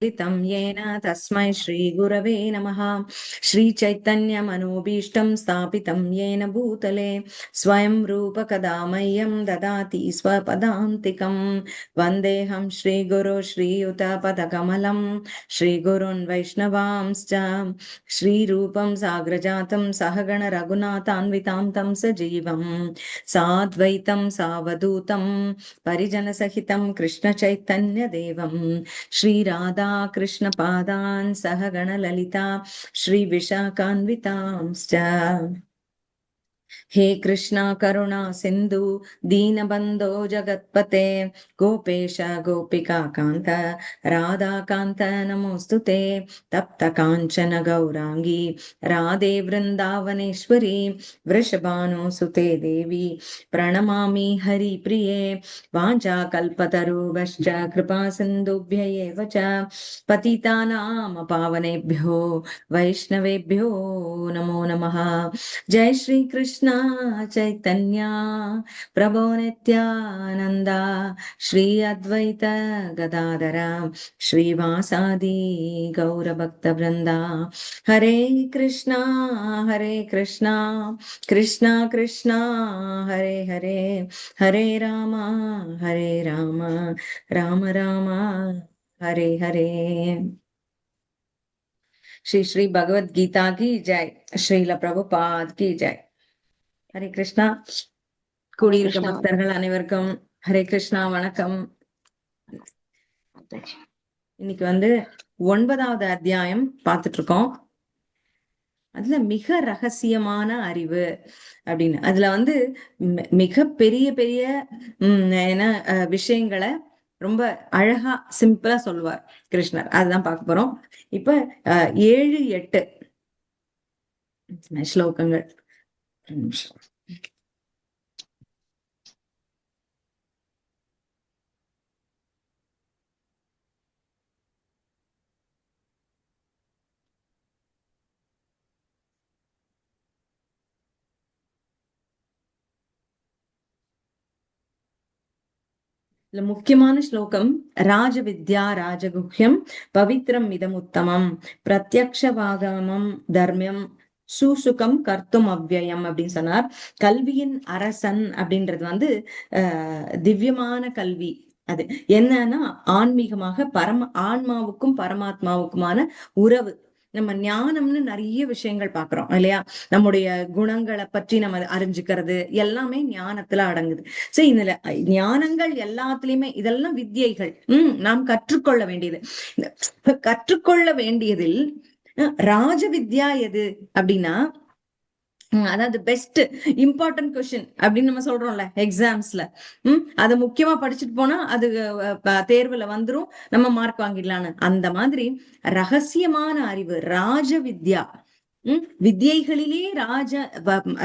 येन तस्मै श्रीगुरवे नमः। श्रीचैतन्यमनोभीष्टं स्थापितं येन भूतले स्वयं रूपकदा मह्यं ददाति स्वपदान्तिकं। वन्देऽहं श्रीगुरो श्रीयुतपदकमलं श्रीगुरुन् वैष्णवांश्च श्रीरूपं साग्रजातं सहगण रघुनाथान्वितां तं सजीवं साद्वैतं सावधूतं परिजनसहितं कृष्णचैतन्यदेवं श्रीराधा कृष्ण पादान् सह गणललिता श्री विशाखान्वितांश्च। हे कृष्णा करुणा सिन्धु दीनबन्धो जगत्पते गोपेश गोपिका कान्त राधा कान्त नमोऽस्तुते। तप्त काञ्चन गौरांगी राधे वृन्दावनेश्वरी वृषभानुसुते देवी प्रणमामि हरिप्रिये। वाञ्छाकल्पतरुभ्यश्च कृपा सिन्धुभ्य एव च पतितानां पावनेभ्यो वैष्णवेभ्यो नमो नमः। जय श्री कृष्ण चैतन्य प्रभो नित्यानंद श्री अद्वैत गदाधर श्रीवासादि गौर भक्त वृंदा। हरे कृष्णा कृष्णा कृष्णा हरे हरे हरे राम राम राम हरे हरे। श्री श्री भगवद गीता की जय, श्रील प्रभुपाद की जय। ஹரே கிருஷ்ணா. கூடியிருக்க பக்தர்கள் அனைவருக்கும் ஹரே கிருஷ்ணா வணக்கம். இன்னைக்கு 9வது அத்தியாயம் பார்த்துட்டு இருக்கோம். அதுல மிக ரகசியமான அறிவு அப்படின்னு அதுல மிக பெரிய பெரிய விஷயங்களை ரொம்ப அழகா சிம்பிளா சொல்லுவார் கிருஷ்ணர். அதுதான் பார்க்க போறோம். இப்ப 7, 8 ஸ்லோகங்கள். முக்கியமான ஸ்லோகம் ராஜவித்யா ராஜகுஹ்யம் பவித்ரம் இதமுத்தமம் பிரத்யக்ஷவாகமம் தர்மியம் சுசுகம் கர்த்தும் அவ்யயம் அப்படின்னு சொன்னார். கல்வியின் அரசன் அப்படின்றது திவ்யமான கல்வி. அது என்னன்னா ஆன்மீகமாக ஆன்மாவுக்கும் பரமாத்மாவுக்குமான உறவு. நம்ம ஞானம்னு நிறைய விஷயங்கள் பாக்குறோம் இல்லையா? நம்முடைய குணங்களை பற்றி நம்ம அறிஞ்சுக்கிறது எல்லாமே ஞானத்துல அடங்குது. சரி, இதுல ஞானங்கள் எல்லாத்துலயுமே இதெல்லாம் வித்யைகள். நாம் கற்றுக்கொள்ள வேண்டியது. கற்றுக்கொள்ள வேண்டியதில் ராஜ வித்யா எது அப்படின்னா, அதாவது பெஸ்ட் இம்பார்ட்டன்ட் கொஸ்டின் அப்படின்னு நம்ம சொல்றோம்ல எக்ஸாம்ஸ்ல. அதை முக்கியமா படிச்சுட்டு போனா அது தேர்வுல வந்துரும், நம்ம மார்க் வாங்கிடலான்னு. அந்த மாதிரி ரகசியமான அறிவு ராஜ வித்யா. வித்யைகளிலே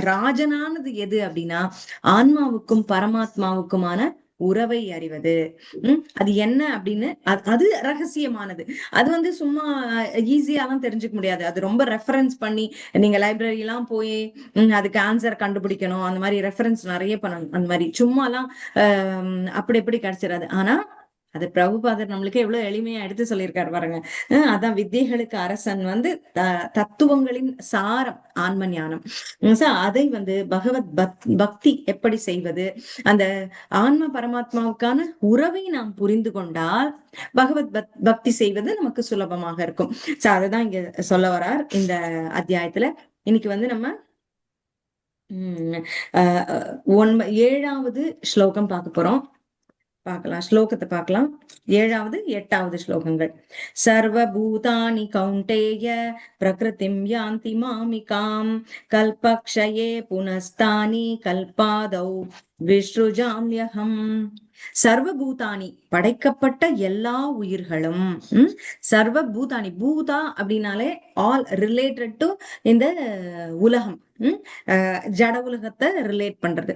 ராஜனானது எது அப்படின்னா ஆன்மாவுக்கும் பரமாத்மாவுக்குமான உறவை அறிவது. அது என்ன அப்படின்னு அது ரகசியமானது. அது சும்மா ஈஸியாலாம் தெரிஞ்சுக்க முடியாது. அது ரொம்ப ரெஃபரன்ஸ் பண்ணி நீங்க லைப்ரரி எல்லாம் போய் அதுக்கு ஆன்சர் கண்டுபிடிக்கணும். அந்த மாதிரி ரெஃபரன்ஸ் நிறைய பண்ணணும். அந்த மாதிரி சும்மாலாம் அப்படி எப்படி கிடைச்சிடாது. ஆனா அது பிரபுபாதர் நம்மளுக்கு எவ்வளவு எளிமையா எடுத்து சொல்லியிருக்காரு பாருங்க. அதான் வித்யைகளுக்கு அரசன் தத்துவங்களின் சாரம் ஆன்ம ஞானம். அதை பகவத் பக்தி எப்படி செய்வது, அந்த ஆன்ம பரமாத்மாவுக்கான உறவை நாம் புரிந்து கொண்டால் பகவத் பக்தி செய்வது நமக்கு சுலபமாக இருக்கும். சோ அததான் இங்க சொல்ல வரார் இந்த அத்தியாயத்துல. இன்னைக்கு நம்ம 7வது ஸ்லோகம் பார்க்க போறோம். பார்க்கலாம், ஸ்லோகத்தை பார்க்கலாம். 7வது 8வது ஸ்லோகங்கள். சர்வபூதானி கௌண்டேய பிரகிருதிம் யாந்தி மாமிகாம் கல்பக்ஷயே புனஸ்தானி கல்பாதௌ விஸ்ருஜாம்யஹம். சர்வபூதானி படைக்கப்பட்ட எல்லா உயிர்களும். சர்வபூதானி, பூதா அப்படின்னாலே ஆல் ரிலேட்டட் டு இந்த உலகம், ஜட உலகத்தை ரிலேட் பண்றது.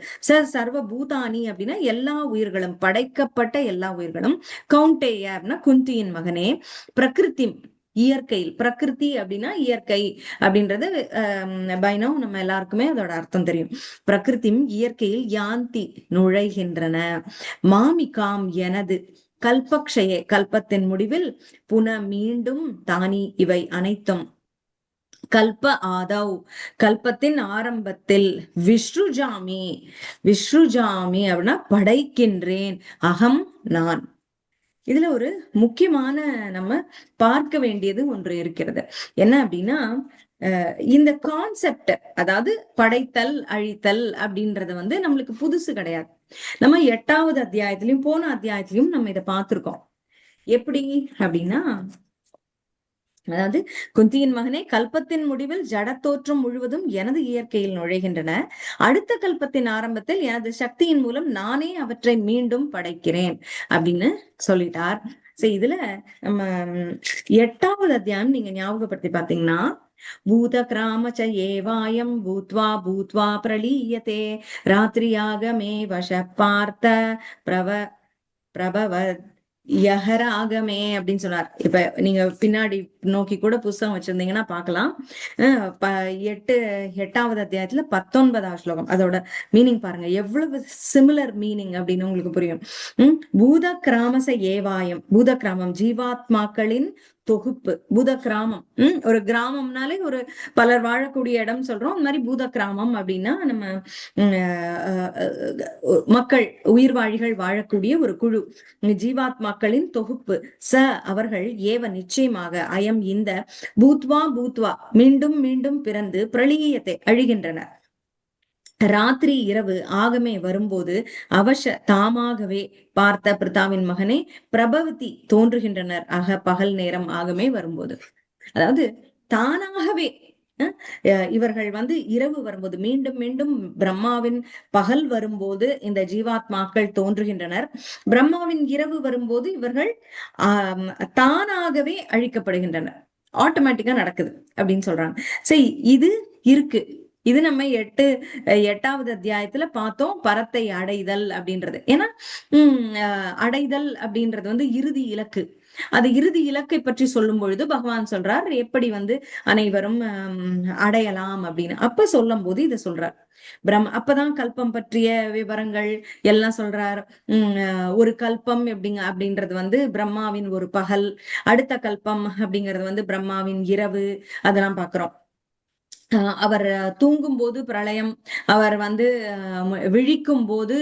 சர்வபூதானி அப்படின்னா எல்லா உயிர்களும், படைக்கப்பட்ட எல்லா உயிர்களும். கௌண்டேய அப்படின்னா குந்தியின் மகனே. பிரகிருதி இயற்கையில், பிரகிருதி அப்படின்னா இயற்கை அப்படின்றது பைனோ நம்ம எல்லாருக்குமே அதோட அர்த்தம் தெரியும். பிரகிருதி இயற்கையில் யாந்தி நுழைகின்றன. மாமிகாம் எனது, கல்பக்ஷயே கல்பத்தின் முடிவில் புன மீண்டும் தானி இவை அனைத்தும் கல்ப ஆதவ் கல்பத்தின் ஆரம்பத்தில் விஸ்ருஜாமி விஸ்ருஜாமி அப்படின்னா படைக்கின்றேன் அகம் நான். இதுல ஒரு முக்கியமான நம்ம பார்க்க வேண்டியது ஒன்று இருக்கிறது. என்ன அப்படின்னா இந்த கான்செப்ட், அதாவது படைத்தல் அழித்தல் அப்படின்றது வந்து நம்மளுக்கு புதுசு கிடையாது. நம்ம 8வது அத்தியாயத்திலையும் போன அத்தியாயத்திலையும் நம்ம இதை பார்த்திருக்கோம். எப்படி அப்படின்னா, அதாவது குந்தியின் மகனே, கல்பத்தின் முடிவில் ஜட தோற்றம் முழுவதும் எனது இயற்கையில் நுழைகின்றன. அடுத்த கல்பத்தின் ஆரம்பத்தில் எனது சக்தியின் மூலம் நானே அவற்றை மீண்டும் படைக்கிறேன் அப்படின்னு சொல்லிட்டார். சரி, இதுல நம்ம 8வது அத்தியாயம் நீங்க ஞாபகப்படுத்தி பாத்தீங்கன்னா, பூத கிராமச்ச ஏவாயம் பூத்வா பூத்வா பிரலீயதே ராத்திரியாகமே வச பார்த்த பிரப பிரபவத் யஹராகமே அப்படின்னு சொன்னார். இப்ப நீங்க பின்னாடி நோக்கி கூட புஸ்தகம் வச்சிருந்தீங்கன்னா பாக்கலாம். 8வது அத்தியாயத்துல 19வது ஸ்லோகம், அதோட மீனிங் பாருங்க, எவ்வளவு சிமிலர் மீனிங் அப்படின்னு உங்களுக்கு புரியும். பூத கிராமச ஏவாயம், பூத கிராமம் ஜீவாத்மாக்களின் தொகுப்பு. பூத கிராமம் ஒரு கிராமம்னாலே ஒரு பலர் வாழக்கூடிய இடம் சொல்றோம். அந்த மாதிரி பூத கிராமம் அப்படின்னா நம்ம மக்கள், உயிர்வாழிகள் வாழக்கூடிய ஒரு குழு, ஜீவாத்மாக்களின் தொகுப்பு. ச அவர்கள் ஏவ நிச்சயமாக, அயம் இந்த, பூத்வா பூத்வா மீண்டும் மீண்டும் பிறந்து பிரளீயத்தை அழிகின்றனர். ராத்திரி இரவு ஆகமே வரும்போது அவச தாமாகவே பார்த்த பிரித்தாவின் மகனே பிரபவதி தோன்றுகின்றனர். பகல் நேரம் ஆகமே வரும்போது, அதாவது தானாகவே இவர்கள் வந்து இரவு வரும்போது, மீண்டும் மீண்டும் பிரம்மாவின் பகல் வரும்போது இந்த ஜீவாத்மாக்கள் தோன்றுகின்றனர். பிரம்மாவின் இரவு வரும்போது இவர்கள் தானாகவே அழிக்கப்படுகின்றனர். ஆட்டோமேட்டிக்கா நடக்குது அப்படின்னு சொல்றாங்க. சரி, இது இருக்கு. இது நம்ம 8வது அத்தியாயத்துல பார்த்தோம், பரத்தை அடைதல் அப்படின்றது. ஏன்னா அடைதல் அப்படின்றது வந்து இறுதி இலக்கு. அது இறுதி இலக்கை பற்றி சொல்லும் பொழுது பகவான் சொல்றார் எப்படி வந்து அனைவரும் அடையலாம் அப்படின்னு. அப்ப சொல்லும் போது இதை சொல்றார். அப்பதான் கல்பம் பற்றிய விவரங்கள் எல்லாம் சொல்றார். ஒரு கல்பம் அப்படின்றது வந்து பிரம்மாவின் ஒரு பகல், அடுத்த கல்பம் அப்படிங்கிறது வந்து பிரம்மாவின் இரவு, அதெல்லாம் பாக்குறோம். அவர் தூங்கும் போது பிரளயம், அவர் வந்து விழிக்கும் போது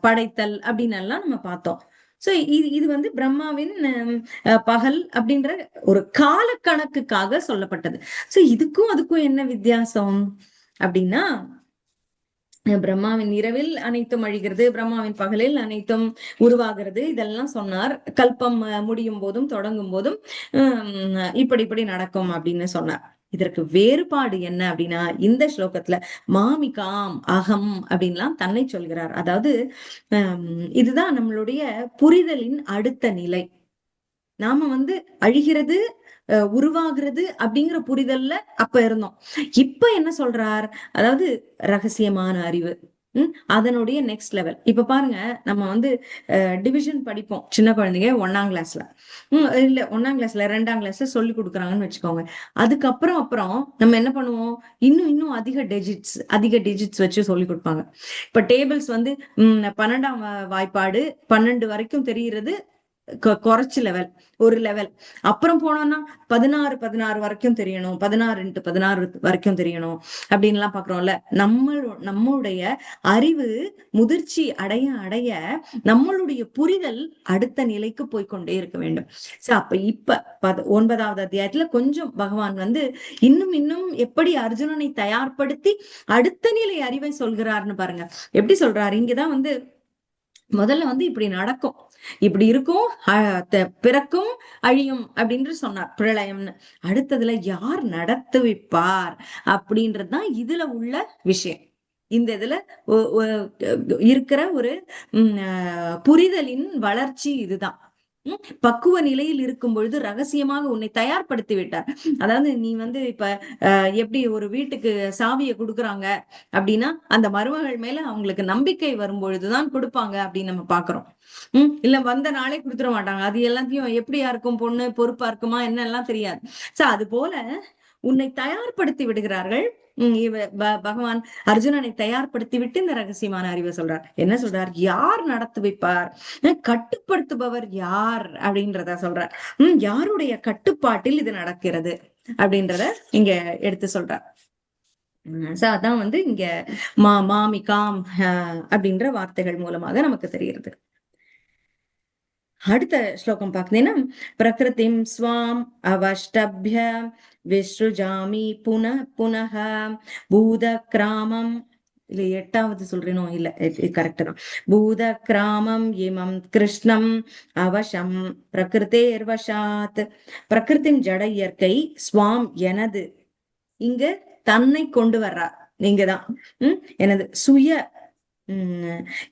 படைத்தல் அப்படின்னு எல்லாம் நம்ம பார்த்தோம். சோ இது வந்து பிரம்மாவின் பகல் அப்படின்ற ஒரு கால கணக்குக்காக சொல்லப்பட்டது. சோ இதுக்கும் அதுக்கும் என்ன வித்தியாசம் அப்படின்னா, பிரம்மாவின் இரவில் அனைத்தும் அழிகிறது, பிரம்மாவின் பகலில் அனைத்தும் உருவாகிறது, இதெல்லாம் சொன்னார். கல்பம் முடியும் போதும் தொடங்கும் போதும் இப்படி நடக்கும் அப்படின்னு சொன்னார். இதற்கு வேறுபாடு என்ன அப்படின்னா, இந்த ஸ்லோகத்துல மாமிகாம் அகம் அப்படின்லாம் தன்னை சொல்கிறார். அதாவது இதுதான் நம்மளுடைய புரிதலின் அடுத்த நிலை. நாம வந்து அழிகிறது உருவாகிறது அப்படிங்கிற புரிதல்ல அப்ப இருந்தோம். இப்ப என்ன சொல்றார், அதாவது ரகசியமான அறிவு, அதனுடைய நெக்ஸ்ட் லெவல். இப்ப பாருங்க, நம்ம வந்து டிவிஷன் படிப்போம் சின்ன குழந்தைங்க 1ஆம் கிளாஸ்ல, இல்ல 1ஆம் கிளாஸ்ல 2ஆம் கிளாஸ்ல சொல்லி கொடுக்குறாங்கன்னு வச்சுக்கோங்க. அப்புறம் நம்ம என்ன பண்ணுவோம், இன்னும் அதிக டிஜிட்ஸ் வச்சு சொல்லி கொடுப்பாங்க. இப்ப டேபிள்ஸ் வந்து 12ஆம் வாய்ப்பாடு 12 வரைக்கும் தெரிகிறது, குறைச்சு லெவல், ஒரு லெவல். அப்புறம் போனோம்னா 16 வரைக்கும் தெரியணும், 16x16 வரைக்கும் தெரியணும் அப்படின்னு எல்லாம் பாக்குறோம்ல. நம்மளுடைய அறிவு முதிர்ச்சி அடைய நம்மளுடைய புரிதல் அடுத்த நிலைக்கு போய்கொண்டே இருக்க வேண்டும். இப்ப 9வது அத்தியாயத்துல கொஞ்சம் பகவான் வந்து இன்னும் எப்படி அர்ஜுனனை தயார்படுத்தி அடுத்த நிலை அறிவை சொல்கிறார்னு பாருங்க. எப்படி சொல்றாரு, இங்கதான் வந்து முதல்ல வந்து இப்படி நடக்கும், இப்படி இருக்கும், பிறக்கும் அழியும் அப்படின்னு சொன்னார், பிரளயம்னு. அடுத்ததுல யார் நடத்துவிப்பார் அப்படின்றதுதான் இதுல உள்ள விஷயம். இந்த இதுல இருக்கிற ஒரு புரிதலின் வளர்ச்சி இதுதான். பக்குவ நிலையில் இருக்கும் பொழுது ரகசியமாக உன்னை தயார்படுத்தி விட்டார். அதாவது நீ வந்து இப்ப எப்படி ஒரு வீட்டுக்கு சாவியை கொடுக்குறாங்க அப்படின்னா, அந்த மருமகள் மேல அவங்களுக்கு நம்பிக்கை வரும் பொழுதுதான் கொடுப்பாங்க அப்படின்னு நம்ம பாக்குறோம். இல்ல வந்த நாளே கொடுத்துட மாட்டாங்க. அது எல்லாத்தையும் எப்படியா இருக்கும், பொண்ணு பொறுப்பா இருக்குமா என்ன எல்லாம் தெரியாது. அது போல உன்னை தயார்படுத்தி விடுகிறார்கள். பகவான் அர்ஜுனனை தயார்படுத்தி விட்டு இந்த ரகசியமான அறிவை சொல்றார். என்ன சொல்றார்? யார் நடத்துவிப்பார், கட்டுப்படுத்துபவர் யார் அப்படின்றத சொல்றார். யாருடைய கட்டுப்பாட்டில் இது நடக்கிறது அப்படின்றத இங்க எடுத்து சொல்றார். அதான் வந்து இங்க மாமிகாம் அப்படின்ற வார்த்தைகள் மூலமாக நமக்கு தெரிகிறது. அடுத்த ஸ்லோகம் பாத்தீங்கன்னா, பிரகிருதிம் ஸ்வாம் அவஷ்டப்ய விஸ்ருஜாமி புன புனः பூத கிராமம், இல்ல 8வது சொல்றேனோ, இல்ல கரெக்ட் தான். பூத கிராமம் இமம் கிருஷ்ணம் அவசம் பிரகிருதேர்வசாத். பிரகிருதின் ஜட இயற்கை, ஸ்வாம் எனது, இங்க தன்னை கொண்டு வர்றார். நீங்கதான் எனது சுய,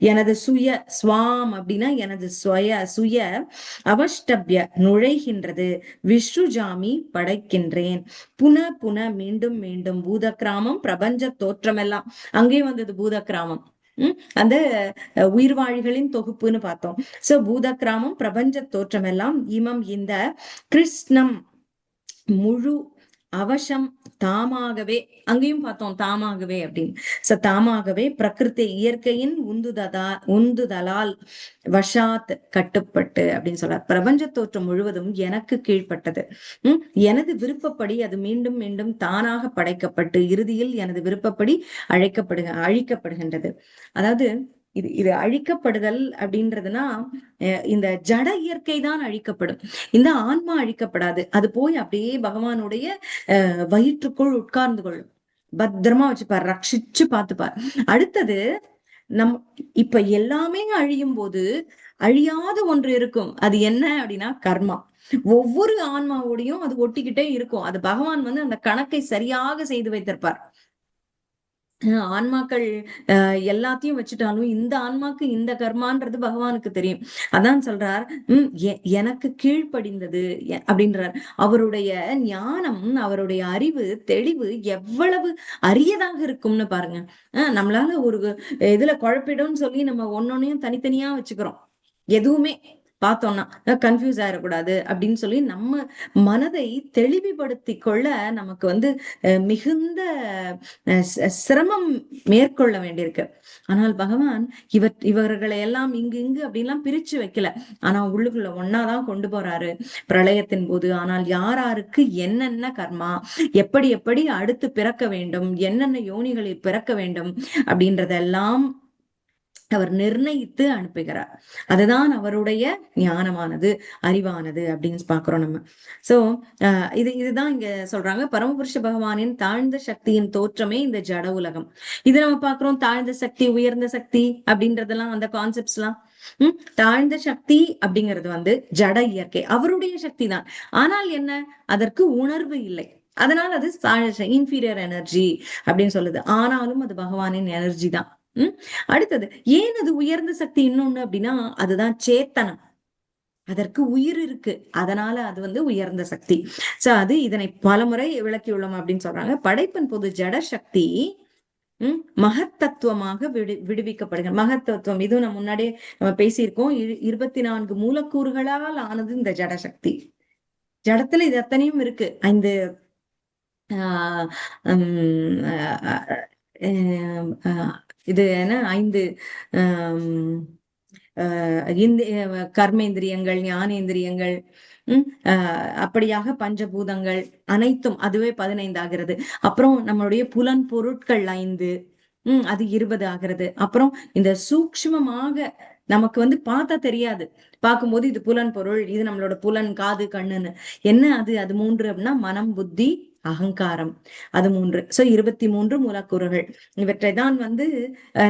எனது சுய, ஸ்வாம் அப்படின்னா எனது சுய அவஷ்டப்ய நுழைகின்றது, விஸ்ருஜாமி படைக்கின்றேன், புன மீண்டும் மீண்டும், பூத கிராமம் பிரபஞ்ச தோற்றமெல்லாம், அங்கேயும் வந்தது பூத கிராமம், அந்த உயிர்வாழிகளின் தொகுப்புன்னு பார்த்தோம். சோ பூத கிராமம் பிரபஞ்ச தோற்றமெல்லாம், இமம் இந்த, கிருஷ்ணம் முழு, அவசம் தாமாகவே, அங்கேயும் பார்த்தோம் தாமாகவே அப்படின்னு. தாமாகவே, பிரகிருதி இயற்கையின் உந்துதலால், வஷாத் கட்டுப்பட்டு அப்படின்னு சொல்றார். பிரபஞ்ச தோற்றம் முழுவதும் எனக்கு கீழ்ப்பட்டது. எனது விருப்பப்படி அது மீண்டும் மீண்டும் தானாக படைக்கப்பட்டு இறுதியில் எனது விருப்பப்படி அழிக்கப்படுகின்றது. அதாவது இது அழிக்கப்படுதல் அப்படின்றதுன்னா, இந்த ஜட இயற்கை தான் அழிக்கப்படும், இந்த ஆன்மா அழிக்கப்படாது. அது போய் அப்படியே பகவானுடைய வயிற்றுக்குள் உட்கார்ந்து கொள்ளும், பத்திரமா வச்சுப்பார், ரட்சிச்சு பார்த்துப்பார். அடுத்தது இப்ப எல்லாமே அழியும் போது அழியாத ஒன்று இருக்கும். அது என்ன அப்படின்னா கர்மா. ஒவ்வொரு ஆன்மாவோடையும் அது ஒட்டிக்கிட்டே இருக்கும். அது பகவான் வந்து அந்த கணக்கை சரியாக செய்து வைத்திருப்பார். ஆன்மாக்கள் எல்லாத்தையும் வச்சுட்டாலும் இந்த ஆன்மாக்கு இந்த கர்மான்றது பகவானுக்கு தெரியும். அதான் சொல்றார், எனக்கு கீழ்ப்படிந்தது அப்படின்றார். அவருடைய ஞானம், அவருடைய அறிவு தெளிவு எவ்வளவு அரியதாக இருக்கும்னு பாருங்க. நம்மளால ஒரு இதுல குழப்பிடும்னு சொல்லி நம்ம ஒன்னொன்னையும் தனித்தனியா வச்சுக்கிறோம். எதுவுமே பார்த்தோம்னா கன்ஃபியூஸ் ஆயிடக்கூடாது அப்படின்னு சொல்லி நம்ம மனதை தெளிவுபடுத்தி கொள்ள நமக்கு வந்து மிகுந்த சிரமம் மேற்கொள்ள வேண்டியிருக்கு. ஆனால் பகவான் இவர்களை எல்லாம் இங்கு அப்படின்லாம் பிரிச்சு வைக்கல. ஆனா உள்ளுக்குள்ள ஒன்னாதான் கொண்டு போறாரு பிரளயத்தின் போது. ஆனால் யாராருக்கு என்னென்ன கர்மா, எப்படி எப்படி அடுத்து பிறக்க வேண்டும், என்னென்ன யோனிகளில் பிறக்க வேண்டும் அப்படின்றதெல்லாம் அவர் நிர்ணயித்து அனுப்புகிறார். அதுதான் அவருடைய ஞானமானது, அறிவானது அப்படின்னு பாக்குறோம் நம்ம. சோ இதுதான் இங்க சொல்றாங்க, பரமபுருஷ பகவானின் தாழ்ந்த சக்தியின் தோற்றமே இந்த ஜட உலகம். இது நம்ம பாக்குறோம், தாழ்ந்த சக்தி உயர்ந்த சக்தி அப்படின்றதெல்லாம் அந்த கான்செப்ட்ஸ் எல்லாம். தாழ்ந்த சக்தி அப்படிங்கிறது வந்து ஜட இயற்கை, அவருடைய சக்தி தான். ஆனால் என்ன, அதற்கு உணர்வு இல்லை, அதனால அது இன்ஃபீரியர் எனர்ஜி அப்படின்னு சொல்லுது. ஆனாலும் அது பகவானின் எனர்ஜி தான். அடுத்தது ஏன் அது உயர்ந்த சக்தி இன்னொன்னு அப்படின்னா, அதுதான் சேத்தனம், அதற்கு உயிர் இருக்கு, அதனால அது வந்து உயர்ந்த சக்தி. சோ அது இதனை பலமுறை விளக்கியுள்ளோம் அப்படின்னு சொல்றாங்க. படைப்பின் போது ஜட சக்தி மகத்தத்துவமாக விடுவிக்கப்படுகிற மகத்தத்துவம். இதுவும் நம்ம முன்னாடியே நம்ம பேசியிருக்கோம். 24 மூலக்கூறுகளால் ஆனது இந்த ஜட சக்தி. ஜடத்துல இது அத்தனையும் இருக்கு. 5 இது என்ன 5 கர்மேந்திரியங்கள், ஞானேந்திரியங்கள், அப்படியாக பஞ்சபூதங்கள் அனைத்தும், அதுவே 15 ஆகிறது. அப்புறம் நம்மளுடைய புலன் பொருட்கள் 5, அது 20 ஆகிறது. அப்புறம் இந்த சூக்ஷ்மமாக நமக்கு வந்து பார்த்தா தெரியாது, பார்க்கும்போது இது புலன் பொருள், இது நம்மளோட புலன், காது, கண்ணுன்னு. என்ன அது 3 அப்படின்னா மனம், புத்தி, அகங்காரம், அது 3. சோ 23 மூலக்கூறுகள். இவற்றை தான் வந்து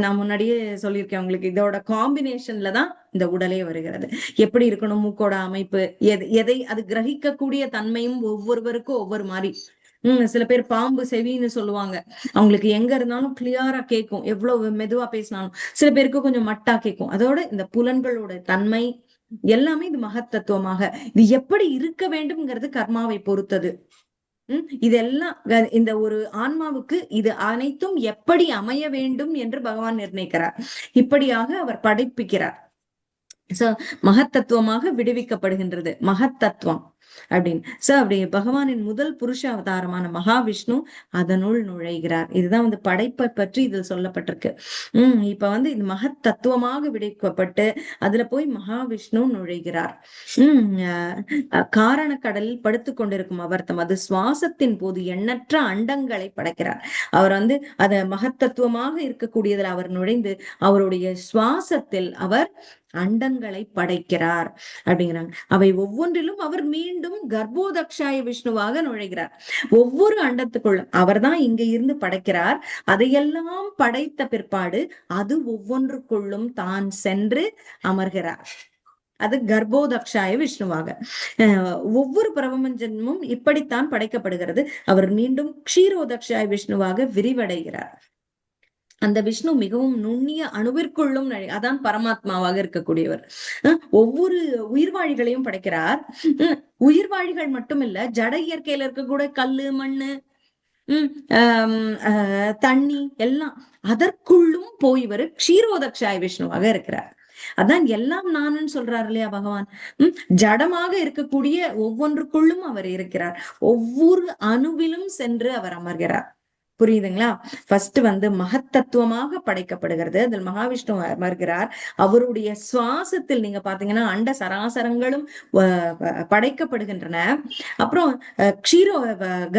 நான் முன்னாடியே சொல்லியிருக்கேன் உங்களுக்கு, இதோட காம்பினேஷன்ல தான் இந்த உடலே வருகிறது. எப்படி இருக்கணும், மூக்கோட அமைப்பு, எதை அது கிரகிக்கக்கூடிய தன்மையும் ஒவ்வொருவருக்கும் ஒவ்வொரு மாதிரி. சில பேர் பாம்பு செவின்னு சொல்லுவாங்க, அவங்களுக்கு எங்க இருந்தாலும் கிளியரா கேட்கும், எவ்வளவு மெதுவா பேசினாலும். சில பேருக்கு கொஞ்சம் மட்டா கேட்கும். அதோட இந்த புலன்களோட தன்மை எல்லாமே இது மகத்தத்துவமாக, இது எப்படி இருக்க வேண்டும்ங்கிறது கர்மாவை பொறுத்தது. இதெல்லாம் இந்த ஒரு ஆன்மாவுக்கு இது அனைத்தும் எப்படி அமைய வேண்டும் என்று பகவான் நிர்ணயிக்கிறார். இப்படியாக அவர் படைப்பிக்கிறார். சோ மகத்தத்துவமாக விடுவிக்கப்படுகின்றது. மகத்தத்துவம் அப்படின்னு. சோ அப்படி பகவானின் முதல் புருஷ அவதாரமான மகாவிஷ்ணு அதனுள் நுழைகிறார். இதுதான் வந்து படைப்பை பற்றி இதில் சொல்லப்பட்டிருக்கு. இப்ப வந்து இது மகத் தத்துவமாக விடைக்கப்பட்டு அதுல போய் மகாவிஷ்ணு நுழைகிறார். காரண கடலில் படுத்துக் கொண்டிருக்கும் அவர் தமது சுவாசத்தின் போது எண்ணற்ற அண்டங்களை படைக்கிறார். அவர் வந்து அத மகத்தத்துவமாக இருக்கக்கூடியதில் அவர் நுழைந்து அவருடைய சுவாசத்தில் அவர் அண்டங்களை படைக்கிறார் அப்படிங்கிறாங்க. அவை ஒவ்வொன்றிலும் அவர் மீண்டும் கர்ப்போதக்ஷாய விஷ்ணுவாக நுழைகிறார். ஒவ்வொரு அண்டத்துக்குள்ள அவர் தான் இங்க இருந்து படைக்கிறார். அதையெல்லாம் படைத்த பிற்பாடு அது ஒவ்வொன்றுக்குள்ளும் தான் சென்று அமர்கிறார். அது கர்ப்போதக்ஷாய விஷ்ணுவாக. ஒவ்வொரு பிரபஞ்சமும் இப்படித்தான் படைக்கப்படுகிறது. அவர் மீண்டும் க்ஷீரோதக்ஷாய விஷ்ணுவாக விரிவடைகிறார். அந்த விஷ்ணு மிகவும் நுண்ணிய அணுவிற்குள்ளும் அதான் பரமாத்மாவாக இருக்கக்கூடியவர். ஒவ்வொரு உயிர்வாழிகளையும் படைக்கிறார். உயிர்வாழிகள் மட்டும் இல்ல, ஜட இயற்கையில இருக்கக்கூடிய கல்லு, மண்ணு, தண்ணி எல்லாம் அதற்குள்ளும் போய் இவர் க்ஷீரோதக்ஷாய விஷ்ணுவாக இருக்கிறார். அதான் எல்லாம் நானுன்னு சொல்றாரு இல்லையா பகவான். ஜடமாக இருக்கக்கூடிய ஒவ்வொன்றுக்குள்ளும் அவர் இருக்கிறார். ஒவ்வொரு அணுவிலும் சென்று அவர் அமர்கிறார். புரியுதுங்களா? ஃபர்ஸ்ட் வந்து மகத்தத்துவமாக படைக்கப்படுகிறது. அதில் மகாவிஷ்ணு அமர்கிறார். அவருடைய சுவாசத்தில் நீங்க பாத்தீங்கன்னா அண்ட சராசரங்களும் படைக்கப்படுகின்றன. அப்புறம் க்ஷீரோ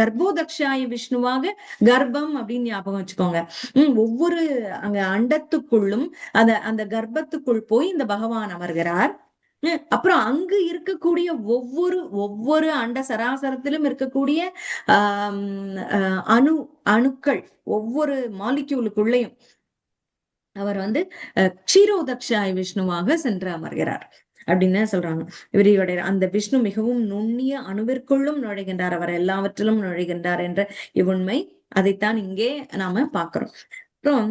கர்ப்போதக்ஷாய விஷ்ணுவாக கர்ப்பம் அப்படின்னு ஞாபகம் வச்சுக்கோங்க. ஒவ்வொரு அங்க அண்டத்துக்குள்ளும் அந்த கர்ப்பத்துக்குள் போய் இந்த பகவான் அமர்கிறார். அப்புறம் அங்கு இருக்கக்கூடிய ஒவ்வொரு அண்ட சராசரத்திலும் இருக்கக்கூடிய அணுக்கள் ஒவ்வொரு மாலிக்யூலுக்குள்ளேயும் அவர் வந்து க்ஷீரோதக்ஷாய விஷ்ணுவாக சென்று அமர்கிறார் அப்படின்னு சொல்றாங்க. இவருடைய அந்த விஷ்ணு மிகவும் நுண்ணிய அணுவிற்குள்ளும் நுழைகின்றார், அவர் எல்லாவற்றிலும் நுழைகின்றார் என்ற இவ்வுண்மை. அதைத்தான் இங்கே நாம பாக்குறோம். அப்புறம்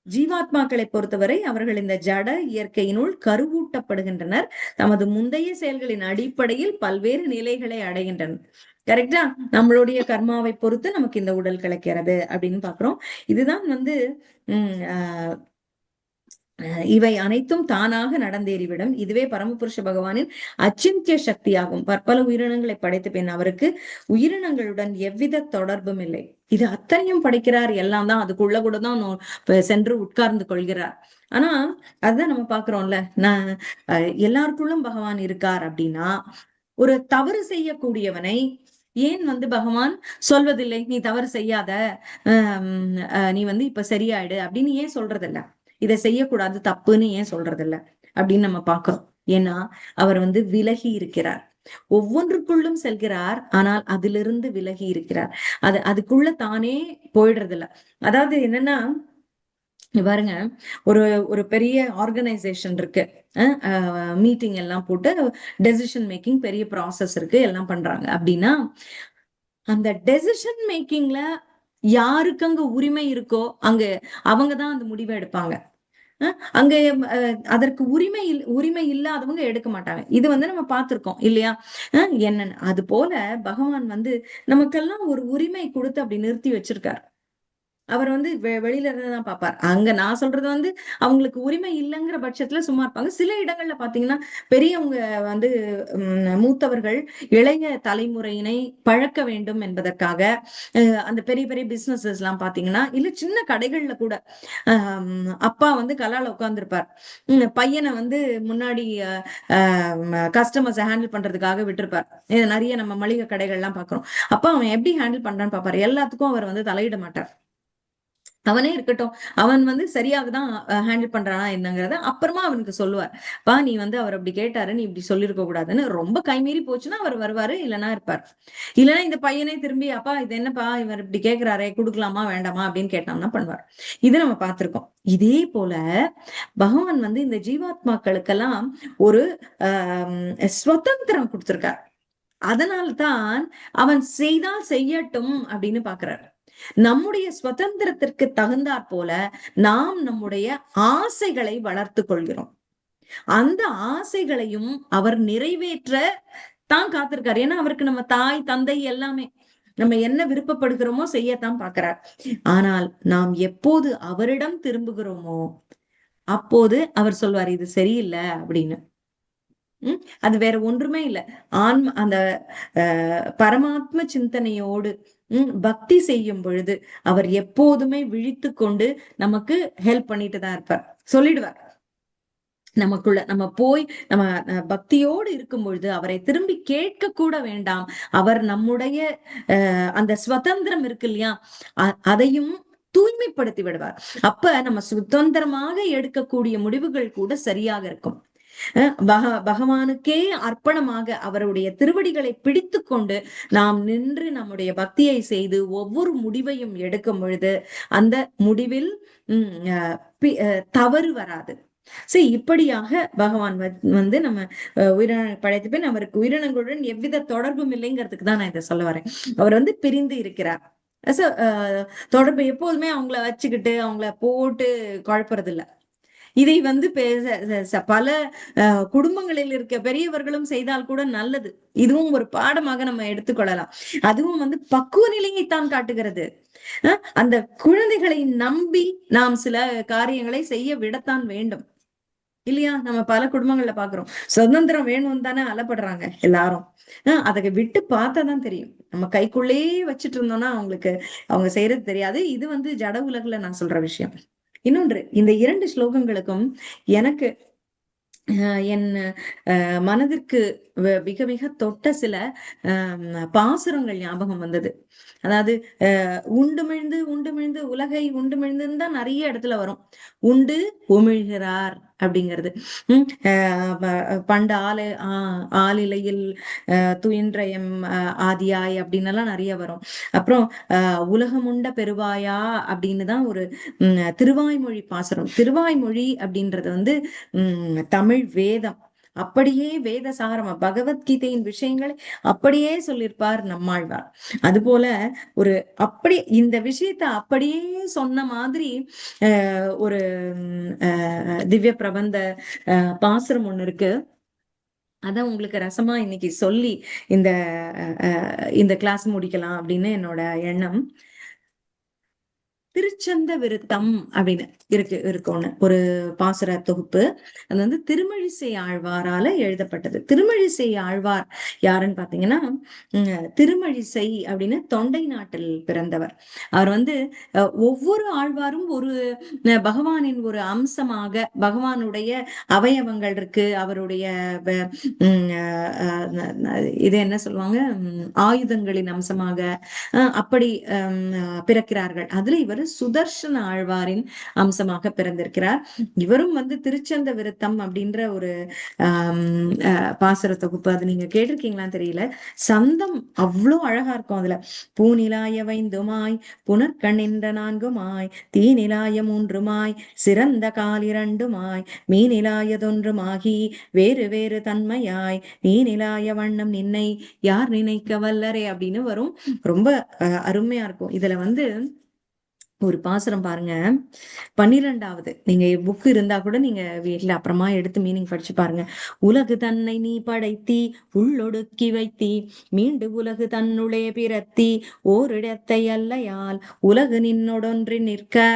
ஜீவாத்மாக்களை பொறுத்தவரை அவர்கள் இந்த ஜட இயற்கையினுள் கருவூட்டப்படுகின்றனர். தமது முந்தைய செயல்களின் அடிப்படையில் பல்வேறு நிலைகளை அடைகின்றனர். கரெக்டா? நம்மளுடைய கர்மாவை பொறுத்து நமக்கு இந்த உடல் கிடைக்கிறது அப்படின்னு பாக்குறோம். இதுதான் வந்து இவை அனைத்தும் தானாக நடந்தேறிவிடும். இதுவே பரமபுருஷ பகவானின் அச்சிந்திய சக்தியாகும். பற்பல உயிரினங்களை படைத்த பின் அவருக்கு உயிரினங்களுடன் எவ்வித தொடர்பும் இல்லை. இது அத்தனையும் படைக்கிறார், எல்லாம் தான் அதுக்குள்ள கூட தான் சென்று உட்கார்ந்து கொள்கிறார். ஆனா அதுதான் நம்ம பாக்குறோம்ல, நான் எல்லாருக்குள்ளும் பகவான் இருக்கார் அப்படின்னா ஒரு தவறு செய்யக்கூடியவனை ஏன் வந்து பகவான் சொல்வதில்லை, நீ தவறு செய்யாத, நீ வந்து இப்ப சரியாயிடு அப்படின்னு ஏன் சொல்றதில்ல? இதை செய்யக்கூடாது, தப்புன்னு ஏன் சொல்றது இல்ல அப்படின்னு நம்ம பாக்குறோம். ஏன்னா அவர் வந்து விலகி இருக்கிறார், ஒவ்வொன்றுக்குள்ளும் செல்கிறார், ஆனால் அதிலிருந்து விலகி இருக்கிறார். அதுக்குள்ள தானே போயிடுறது இல்ல. அதாவது என்னன்னா பாருங்க, ஒரு பெரிய ஆர்கனைசேஷன் இருக்கு, மீட்டிங் எல்லாம் போட்டு டெசிஷன் மேக்கிங் பெரிய ப்ராசஸ் இருக்கு, எல்லாம் பண்றாங்க அப்படின்னா அந்த டெசிஷன் மேக்கிங்ல யாருக்கு அங்க உரிமை இருக்கோ அங்க அவங்கதான் அந்த முடிவை எடுப்பாங்க. அங்க அதற்கு உரிமை இல்லாதவங்க எடுக்க மாட்டாங்க. இது வந்து நம்ம பார்த்திருக்கோம் இல்லையா? என்னன்னு அது போல பகவான் வந்து நமக்கெல்லாம் ஒரு உரிமை கொடுத்து அப்படி நிறுத்தி வச்சிருக்காரு. அவர் வந்து வெளியில இருந்துதான் பார்ப்பார். அங்க நான் சொல்றது வந்து அவங்களுக்கு உரிமை இல்லைங்கிற பட்சத்துல சும்மா இருப்பாங்க. சில இடங்கள்ல பாத்தீங்கன்னா பெரியவங்க வந்து மூத்தவர்கள் இளைய தலைமுறையினை பழக்க வேண்டும் என்பதற்காக அந்த பெரிய பெரிய பிசினஸஸ் எல்லாம் பாத்தீங்கன்னா, இல்ல சின்ன கடைகள்ல கூட அப்பா வந்து கலால உட்கார்ந்துருப்பார், பையனை வந்து முன்னாடி கஸ்டமர்ஸை ஹேண்டில் பண்றதுக்காக விட்டுருப்பார். நிறைய நம்ம மளிகை கடைகள் எல்லாம் பாக்குறோம். அப்ப அவன் எப்படி ஹேண்டில் பண்றான்னு பாப்பாரு. எல்லாத்துக்கும் அவர் வந்து தலையிட மாட்டார். அவனே இருக்கட்டும், அவன் வந்து சரியாக தான் ஹேண்டில் பண்றானா என்னங்கிறத அப்புறமா அவனுக்கு சொல்லுவார். பா நீ வந்து அவர் அப்படி கேட்டாரு, நீ இப்படி சொல்லிருக்க கூடாதுன்னு. ரொம்ப கைமீறி போச்சுன்னா அவர் வருவாரு, இல்லைன்னா இருப்பார். இல்லைன்னா இந்த பையனே திரும்பி அப்பா இது என்னப்பா இவர் இப்படி கேட்கிறாரே, கொடுக்கலாமா வேண்டாமா அப்படின்னு கேட்டான்னா பண்ணுவார். இது நம்ம பார்த்திருக்கோம். இதே போல பகவான் வந்து இந்த ஜீவாத்மாக்களுக்கெல்லாம் ஒரு சுதந்திரம் கொடுத்திருக்கார். அதனால்தான் அவன் செய்தால் செய்யட்டும் அப்படின்னு பாக்குறாரு. நம்முடைய சுதந்திரத்திற்கு தகுந்தாற் போல நாம் நம்முடைய ஆசைகளை வளர்த்து கொள்கிறோம். அந்த ஆசைகளையும் அவர் நிறைவேற்ற தான் காத்திருக்காரு. ஏன்னா அவருக்கு நம்ம தாய் தந்தை எல்லாமே, நம்ம என்ன விருப்பப்படுகிறோமோ செய்யத்தான் பாக்குறார். ஆனால் நாம் எப்போது அவரிடம் திரும்புகிறோமோ அப்போது அவர் சொல்வார் இது சரியில்லை அப்படின்னு. அது வேற ஒன்றுமே இல்லை. ஆன்ம அந்த பரமாத்ம சிந்தனையோடு பக்தி செய்யும் பொழுது அவர் எப்போதுமே விழித்து கொண்டு நமக்கு ஹெல்ப் பண்ணிட்டு தான் இருப்பார், சொல்லிடுவார். நமக்குள்ள நம்ம போய் நம்ம பக்தியோடு இருக்கும் பொழுது அவரை திரும்பி கேட்க கூட வேண்டாம். அவர் நம்முடைய அந்த சுதந்திரம் இருக்கு இல்லையா, அதையும் தூய்மைப்படுத்தி விடுவார். அப்ப நம்ம சுதந்திரமாக எடுக்கக்கூடிய முடிவுகள் கூட சரியாக இருக்கும். பகவானுக்கே அர்ப்பணமாக அவருடைய திருவடிகளை பிடித்து கொண்டு நாம் நின்று நம்முடைய பக்தியை செய்து ஒவ்வொரு முடிவையும் எடுக்கும் பொழுது அந்த முடிவில் தவறு வராது. சரி, இப்படியாக பகவான் வந்து நம்ம உயிரின படைத்த பின் அவருக்கு உயிரினங்களுடன் எவ்வித தொடர்பும் இல்லைங்கிறதுக்கு தான் நான் இதை சொல்ல வரேன். அவர் வந்து பிரிந்து இருக்கிறார். தொடர்பு எப்போதுமே அவங்கள வச்சுக்கிட்டு அவங்கள போட்டு குழப்பறது இல்ல. இதை வந்து பல குடும்பங்களில் இருக்க பெரியவர்களும் செய்தால் கூட நல்லது. இதுவும் ஒரு பாடமாக நம்ம எடுத்துக்கொள்ளலாம். அதுவும் வந்து பக்குவ நிலையைத்தான் காட்டுகிறது. அந்த குழந்தைகளை நம்பி நாம் சில காரியங்களை செய்ய விடத்தான் வேண்டும், இல்லையா? நம்ம பல குடும்பங்கள்ல பாக்குறோம், சுதந்திரம் வேணும்னு தானே அலப்படுறாங்க எல்லாரும். அதை விட்டு பார்த்தாதான் தெரியும். நம்ம கைக்குள்ளேயே வச்சுட்டு இருந்தோம்னா அவங்களுக்கு அவங்க செய்யறது தெரியாது. இது வந்து ஜட உலகுல நான் சொல்ற விஷயம். இன்னொன்று, இந்த 2 ஸ்லோகங்களுக்கும் எனக்கு என் மனதிற்கு மிக மிக தொட்ட சில பாசுரங்கள் ஞாபகம் வந்தது. அதாவது உண்டுமிழ்ந்து உண்டுமிழ்ந்து உலகை உண்டுமிழ்ந்துன்னு தான் நிறைய இடத்துல வரும். உண்டு உமிழ்கிறார் அப்படிங்கிறது. பண்டு ஆளிலையில் துயின்றயம் ஆதியாய் அப்படின்னு எல்லாம் நிறைய வரும். அப்புறம் உலகமுண்ட பெருவாயா அப்படின்னு தான் ஒரு திருவாய்மொழி பாசுரம். திருவாய்மொழி அப்படின்றது வந்து தமிழ் வேதம். அப்படியே வேத சாரமா பகவத்கீதையின் விஷயங்களை அப்படியே சொல்லியிருப்பார் நம்மாழ்வார். அது போல ஒரு அப்படி இந்த விஷயத்த அப்படியே சொன்ன மாதிரி ஒரு திவ்ய பிரபந்த பாசுரம் ஒண்ணு இருக்கு. அதான் உங்களுக்கு ரசமா இன்னைக்கு சொல்லி இந்த இந்த கிளாஸ் முடிக்கலாம் அப்படின்னு என்னோட எண்ணம். திருச்சந்த விருத்தம் அப்படின்னு இருக்கும்னு ஒரு பாசுர தொகுப்பு. அது வந்து திருமழிசை ஆழ்வாரால எழுதப்பட்டது. திருமழிசை ஆழ்வார் யாருன்னு பாத்தீங்கன்னா, திருமழிசை அப்படின்னு தொண்டை நாட்டில் பிறந்தவர். அவர் வந்து ஒவ்வொரு ஆழ்வாரும் ஒரு பகவானின் ஒரு அம்சமாக, பகவானுடைய அவயவங்கள் இருக்கு, அவருடைய இது என்ன சொல்லுவாங்க, ஆயுதங்களின் அம்சமாக அப்படி பிறக்கிறார்கள். அதுல இவர் சுதர்சன ஆழ்வாரின் அம்சமாக பிறந்திருக்கிறார். இவரும் வந்து திருச்சந்த விருத்தம் அப்படின்ற ஒரு பாசுர தொகுப்பு, அது நீங்க கேட்டிருக்கீங்களான்னு தெரியல. சந்தம் அவ்வளோ அழகா இருக்கும் அதுல. பூநிலாய வைந்துமாய் புனர்கண்ணின்ற 4மாய் தீநிலாய 3மாய் சிறந்த கால் 2மாய் மீநிலாயதொன்றுமாகி வேறு வேறு தன்மையாய் நீநிலாய வண்ணம் நின்னை யார் நினைக்க வல்லரே அப்படின்னு வரும். ரொம்ப அருமையா இருக்கும். இதுல வந்து ஒரு பாசுரம் பாருங்க, 12வது. நீங்க புக் இருந்தா கூட நீங்க வீட்டுல அப்புறமா எடுத்து மீனிங் படிச்சு பாருங்க. உலகு தன்னை நீ படைத்தி உள்ளொடுக்கி வைத்தி மீண்டு உலகு தன்னுளே பிறத்தி ஓரிடத்தை அல்லையால் உலகு நின்னொடொன்றி நிற்க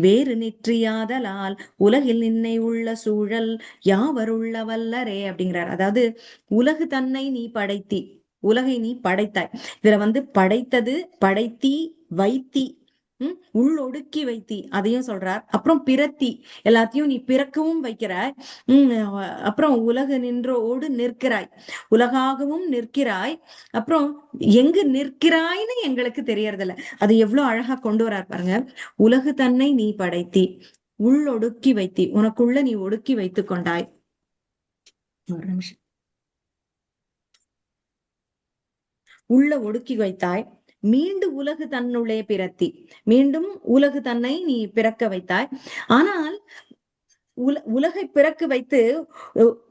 வேறு நிற்றியாதலால் உலகில் நின்னை உள்ள சூழல் யாவருள்ள வல்லரே அப்படிங்கிறார். அதாவது உலகு தன்னை நீ படைத்தி, உலகை நீ படைத்தாய். இதுல வந்து படைத்தது, படைத்தி, வைத்தி, உள்ளொடுக்கி வைத்தி அதையும் சொல்றார். அப்புறம் பிறத்தி, எல்லாத்தையும் நீ பிறக்கவும் வைக்கிறாய். அப்புறம் உலகு நின்றோடு நிற்கிறாய், உலகாகவும் நிற்கிறாய். அப்புறம் எங்கு நிற்கிறாய்ன்னு எங்களுக்கு தெரியறதில்ல. அது எவ்வளவு அழகா கொண்டு வரார் பாருங்க. உலகு தன்னை நீ படைத்தி உள்ளொடுக்கி வைத்தி, உனக்குள்ள நீ ஒடுக்கி வைத்துக் கொண்டாய். ஒரு நிமிஷம். உள்ள ஒடுக்கி வைத்தாய், மீண்டும் உலகு தன்னுள்ளே பிறத்தி, மீண்டும் உலகு தன்னை நீ பிறக்க வைத்தாய். ஆனால் உலகை பிறக்க வைத்து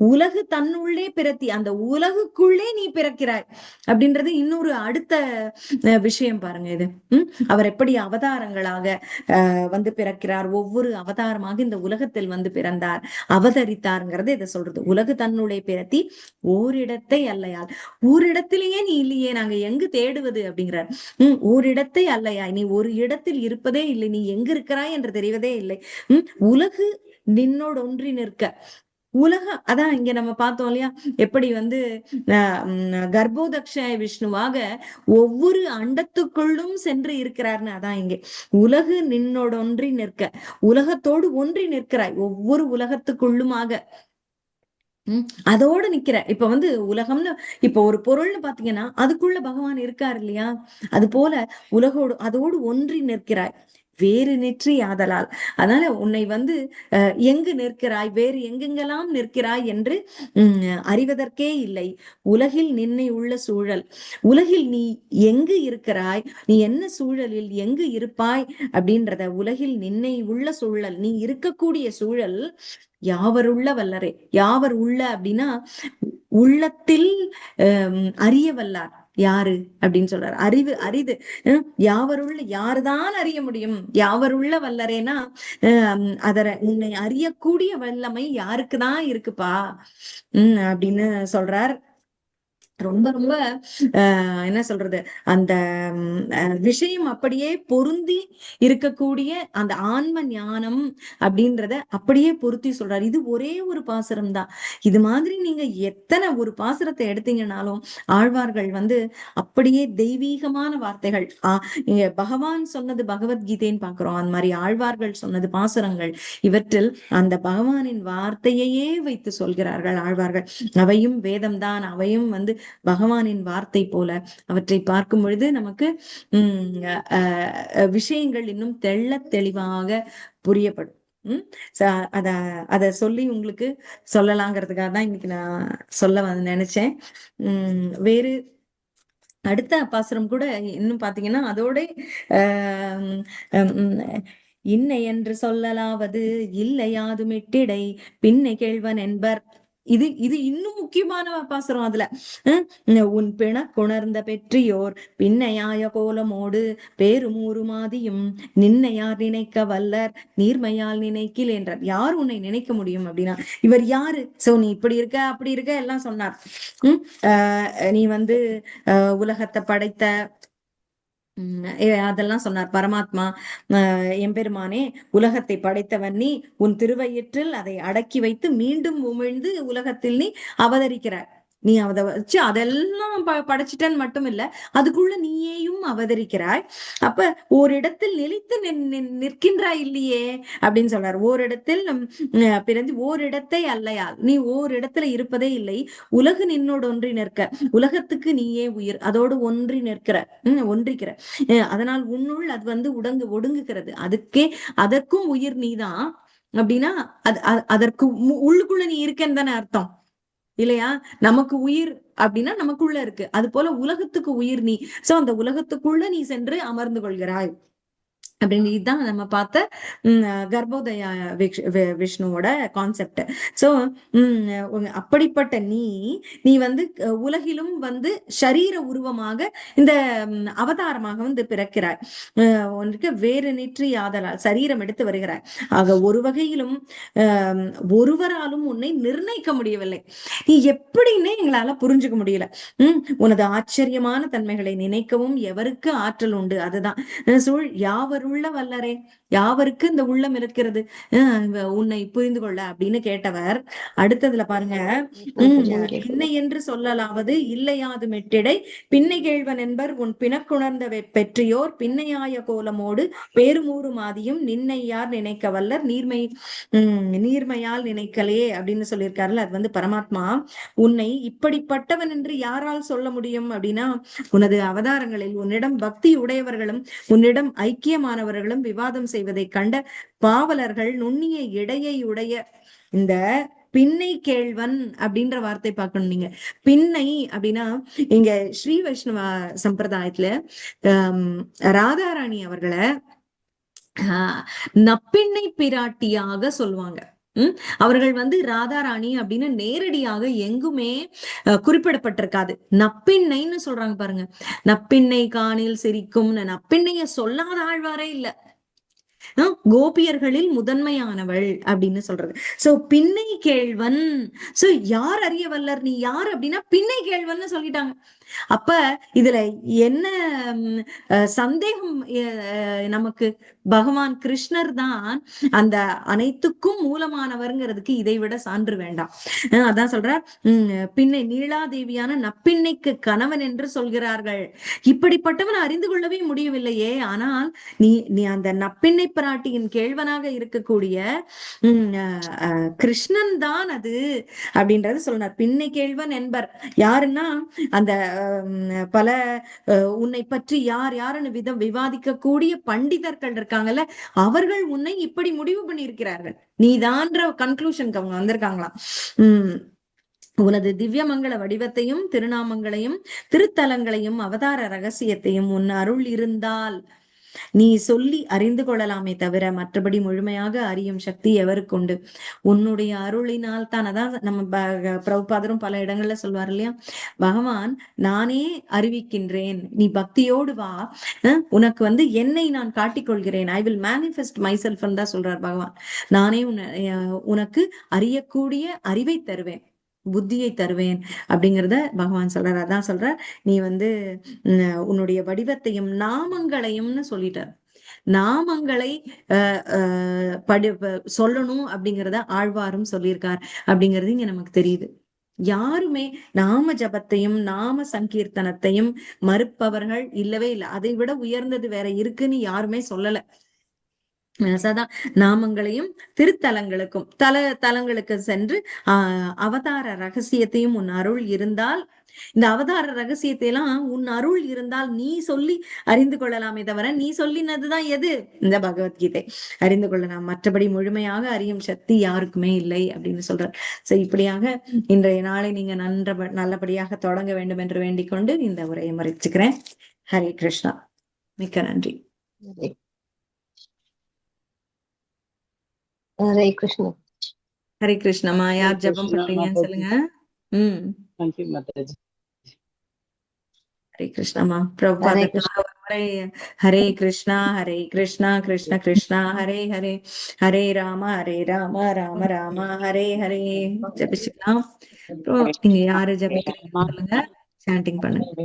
உலகு தன்னுள்ளே பிறத்தி, அந்த உலகுக்குள்ளே நீ பிறக்கிறாய் அப்படின்றது இன்னொரு அடுத்த விஷயம் பாருங்க. இது அவர் எப்படி அவதாரங்களாக வந்து பிறக்கிறார், ஒவ்வொரு அவதாரமாக இந்த உலகத்தில் வந்து பிறந்தார், அவதரித்தாருங்கிறது இதை சொல்றது. உலகு தன்னுள்ளே பிறத்தி ஓரிடத்தை அல்லையால், ஓரிடத்திலேயே நீ இல்லையே, நாங்க எங்கு தேடுவது அப்படிங்கிறார். ஓரிடத்தை அல்லையா, நீ ஒரு இடத்தில் இருப்பதே இல்லை, நீ எங்க இருக்கிறாய் என்று தெரிவதே இல்லை. உலகு நின்னோடு ஒன்றி நிற்க, அதான் இங்க நம்ம பார்த்தோம் இல்லையா, எப்படி வந்து கர்ப்போதக்ஷ விஷ்ணுவாக ஒவ்வொரு அண்டத்துக்குள்ளும் சென்று இருக்கிறார்னு. அதான் இங்கே உலகு நின்னோட ஒன்றி நிற்க, உலகத்தோடு ஒன்றி நிற்கிறாய் ஒவ்வொரு உலகத்துக்குள்ளுமாக. அதோட நிக்கிற. இப்ப வந்து உலகம்னு இப்ப ஒரு பொருள்னு பாத்தீங்கன்னா அதுக்குள்ள பகவான் இருக்காரு இல்லையா, அது போல உலகோடு அதோடு ஒன்றி நிற்கிறாய். வேறு நிற்றி ஆதலால், அதனால உன்னை வந்து எங்கு நிற்கிறாய், வேறு எங்கெங்கெல்லாம் நிற்கிறாய் என்று அறிவதற்கே இல்லை. உலகில் நின்னை உள்ள சூழல், உலகில் நீ எங்கு இருக்கிறாய், நீ என்ன சூழலில் எங்கு இருப்பாய் அப்படின்றத, உலகில் நின்னை உள்ள சூழல், நீ இருக்கக்கூடிய சூழல் யாவருள்ள வல்லரே. யாவர் உள்ள அப்படின்னா உள்ளத்தில் அறிய வல்லார் யாரு அப்படின்னு சொல்றாரு. அறிவு அரிது. யாவருள்ள யாருதான் அறிய முடியும், யாவருள்ள வல்லரேனா உன்னை அறியக்கூடிய வல்லமை யாருக்குதான் இருக்குப்பா அப்படின்னு சொல்றார். ரொம்ப ரொம்ப என்ன சொல்றது, அந்த விஷயம் அப்படியே பொருந்தி இருக்கக்கூடிய அந்த ஆன்ம ஞானம் அப்படின்றத அப்படியே பொருத்தி சொல்றாரு. இது ஒரே ஒரு பாசுரம் தான். இது மாதிரி நீங்க எத்தனை ஒரு பாசுரத்தை எடுத்தீங்கன்னாலும் ஆழ்வார்கள் வந்து அப்படியே தெய்வீகமான வார்த்தைகள். இங்க பகவான் சொன்னது பகவத்கீதைன்னு பாக்குறோம், அந்த மாதிரி ஆழ்வார்கள் சொன்னது பாசுரங்கள். இவற்றில் அந்த பகவானின் வார்த்தையையே வைத்து சொல்கிறார்கள் ஆழ்வார்கள். அவையும் வேதம் தான், அவையும் வந்து பகவானின் வார்த்தை போல. அவற்றை பார்க்கும் பொழுது நமக்கு விஷயங்கள் இன்னும் தெள்ள தெளிவாக புரியப்படும். அத அத சொல்லி உங்களுக்கு சொல்லலாங்கிறதுக்காக தான் இன்னைக்கு நான் சொல்ல நினைச்சேன். வேறு அடுத்த பாசுரம் கூட இன்னும் பாத்தீங்கன்னா அதோட இன்னை என்று சொல்லலாவது இல்லையாதுமிட்டிடை பின்னை கேள்வன் என்பர். இது இது இன்னும் முக்கியமான பாசுரம். அதுல உன் பிண குணர்ந்த பெற்றியோர் பின்னையாய கோலமோடு பேருமூருமாதியும் நின்னையார் நினைக்க வல்லர் நீர்மையால் நினைக்கில் என்றார். யார் உன்னை நினைக்க முடியும் அப்படின்னா இவர் யாரு? சோ நீ இப்படி இருக்க அப்படி இருக்க எல்லாம் சொன்னார். நீ வந்து உலகத்தை படைத்த அதெல்லாம் சொன்னார். பரமாத்மா எம்பெருமானே, உலகத்தை படைத்தவன் நீ, உன் திருவயிற்றில் அதை அடக்கி வைத்து மீண்டும் உமிழ்ந்து உலகத்தில் நீ அவதரிக்கிறாய். நீ அதை வச்சு அதெல்லாம் படைச்சிட்டன்னு மட்டும் இல்ல, அதுக்குள்ள நீயேயும் அவதரிக்கிறாய். அப்ப ஓரிடத்தில் நிலைத்து நிற்கின்றாய் இல்லையே அப்படின்னு சொல்றாரு. ஓரிடத்தில் பிறந்து ஓரிடத்தை அல்லையால், நீ ஓரிடத்துல இருப்பதே இல்லை. உலகு நின்னோடு ஒன்றி நிற்க, உலகத்துக்கு நீயே உயிர், அதோடு ஒன்றி நிற்கிற, ஒன்றிக்கிற. அதனால் உன்னுள் அது வந்து ஒடுங்குகிறது. அதற்கும் உயிர் நீதான் அப்படின்னா அதற்கு உள்ளுக்குள்ள நீ இருக்கேன்னு தானே அர்த்தம் இல்லையா? நமக்கு உயிர் அப்படின்னா நமக்குள்ள இருக்கு. அது போல உலகத்துக்கு உயிர் நீ. சோ அந்த உலகத்துக்குள்ள நீ சென்று அமர்ந்து கொள்கிறாய் அப்படின்னு. இதுதான் நம்ம பார்த்த கர்ப்போதய விஷ்ணுவோட கான்செப்ட். சோ அப்படிப்பட்ட நீ வந்து உலகிலும் வந்து சரீர உருவமாக இந்த அவதாரமாக வந்து பிறக்கிறாய். உனக்கு வேறு நிற்றி ஆதலால் சரீரம் எடுத்து வருகிறாய். ஆக ஒரு வகையிலும் ஒருவராலும் உன்னை நிர்ணயிக்க முடியவில்லை. நீ எப்படின்னே எங்களால புரிஞ்சுக்க முடியல. உனது ஆச்சரியமான தன்மைகளை நினைக்கவும் எவருக்கு ஆற்றல் உண்டு? அதுதான் சூழ் யாவருள்ள வல்லரே. யாவருக்கு இந்த உள்ளம் இருக்கிறது உன்னை புரிந்து கொள்ள அப்படின்னு கேட்டவர். அடுத்ததுல பாருங்க, பின்னை என்று சொல்லலாவது இல்லையாது மெட்டிடை பின்னை கேள்வன் என்பர் உன் பிணக்குணர்ந்த பெற்றியோர் பின்னையாய கோலமோடு பேருமூறு மாதியும் நின்னை யார் நினைக்க வல்லர் நீர்மையால் நினைக்கலே அப்படின்னு சொல்லியிருக்காருல்ல. அது வந்து பரமாத்மா உன்னை இப்படிப்பட்டவன் என்று யாரால் சொல்ல முடியும் அப்படின்னா உனது அவதாரங்களில் உன்னிடம் பக்தி உடையவர்களும் உன்னிடம் ஐக்கியமானவர்களும் விவாதம் செய்வதை கண்ட பாவலர்கள் நுண்ணிய இடையை உடைய இந்த பின்னை கேள்வன் அப்படின்ற வார்த்தை பார்க்கணும் நீங்க. பின்னை அப்படின்னா இங்க ஸ்ரீ வைஷ்ணவ சம்பிரதாயத்துல ராதாராணி அவர்களை நப்பிண்ணை பிராட்டியாக சொல்லுவாங்க. அவர்கள் வந்து ராதாராணி அப்படின்னு நேரடியாக எங்குமே குறிப்பிடப்பட்டிருக்காது. நப்பிண்ணைன்னு சொல்றாங்க பாருங்க. நப்பிண்ணை காணில் சிரிக்கும், நப்பிண்ணைய சொல்லாத ஆழ்வாரே இல்ல. கோபியர்களில் முதன்மையானவள் அப்படின்னு சொல்றது. சோ பின்னை கேள்வன். சோ யார் அறிய வல்லர், நீ யார் அப்படின்னா பின்னை கேள்வன்னு சொல்லிட்டாங்க. அப்ப இதுல என்ன சந்தேகம் நமக்கு? பகவான் கிருஷ்ணர் தான் அந்த அனைத்துக்கும் மூலமானவர்ங்கிறதுக்கு இதை விட சான்று வேண்டாம். அதான் சொல்றார், பின்னை நீலாதேவியான நப்பின்னைக்கு கணவன் என்று சொல்கிறார்கள். இப்படிப்பட்டவன் அறிந்து கொள்ளவே முடியவில்லையே. ஆனால் நீ நீ அந்த நப்பின்னை பிராட்டியின் கேள்வனாக இருக்கக்கூடிய கிருஷ்ணன் தான் அது அப்படின்றது சொல்றார். பின்னை கேள்வன் என்பர் யாருன்னா அந்த பல உன்னை பற்றி யார் யாருன்னு விவாதிக்கக்கூடிய பண்டிதர்கள் இருக்காங்கல்ல, அவர்கள் உன்னை இப்படி முடிவு பண்ணியிருக்கிறார்கள். நீதான்ற கன்க்ளூஷனுக்கு அவங்க வந்திருக்காங்களாம். உனது திவ்யமங்கள வடிவத்தையும் திருநாமங்களையும் திருத்தலங்களையும் அவதார ரகசியத்தையும் உன் அருள் இருந்தால் நீ சொல்லி அறிந்து கொள்ளலாமே தவிர மற்றபடி முழுமையாக அறியும் சக்தி எவருக்கு உண்டு? உன்னுடைய அருளினால் தான். அதான் நம்ம பிரபுபாதரும் பல இடங்கள்ல சொல்வார் இல்லையா, பகவான் நானே அறிவிக்கின்றேன், நீ பக்தியோடு வா, உனக்கு என்னை நான் காட்டிக்கொள்கிறேன், I will manifest myself தான் சொல்றார் பகவான். நானே உனக்கு அறியக்கூடிய அறிவை தருவேன், புத்தியை தருவேன் அப்படிங்கிறத பகவான் சொல்றார். அதான் சொல்ற, நீ உன்னுடைய வடிவத்தையும் நாமங்களையும்னு சொல்லிட்டார். நாமங்களை சொல்லணும் அப்படிங்கிறத ஆழ்வாரும் சொல்லியிருக்கார் அப்படிங்கிறது இங்க நமக்கு தெரியுது. யாருமே நாம ஜபத்தையும் நாம சங்கீர்த்தனத்தையும் மறுப்பவர்கள் இல்லவே இல்லை. அதை விட உயர்ந்தது வேற இருக்குன்னு யாருமே சொல்லல. சதா நாமங்களையும் திருத்தலங்களுக்கும் தலங்களுக்கு சென்று அவதார ரகசியத்தையும் உன் அருள் இருந்தால், இந்த அவதார ரகசியத்தை எல்லாம் உன் அருள் இருந்தால் நீ சொல்லி அறிந்து கொள்ளலாமே தவிர, நீ சொல்லினதுதான் எது? இந்த பகவத்கீதை அறிந்து கொள்ளலாம், மற்றபடி முழுமையாக அறியும் சக்தி யாருக்குமே இல்லை அப்படின்னு சொல்ற. சோ இப்படியாக இன்றைய நாளை நீங்க நல்லபடியாக தொடங்க வேண்டும் என்று வேண்டிக் கொண்டு இந்த உரையை மறைச்சுக்கிறேன். ஹரே கிருஷ்ணா. மிக்க நன்றி. ஹரே கிருஷ்ணா. ஹரே கிருஷ்ணமா. யார் ஜபம் பண்றீங்கன்னு சொல்லுங்க. ஹரே கிருஷ்ணமா. ஹரே கிருஷ்ணா ஹரே கிருஷ்ணா கிருஷ்ண கிருஷ்ணா ஹரே ஹரே, ஹரே ராம ராம ராம ஹரே ஹரே. ஜபிச்சுக்கலாம். நீங்க யாரு ஜபிக்கிறீங்க சொல்லுங்க, சாண்டிங் பண்ணுங்க.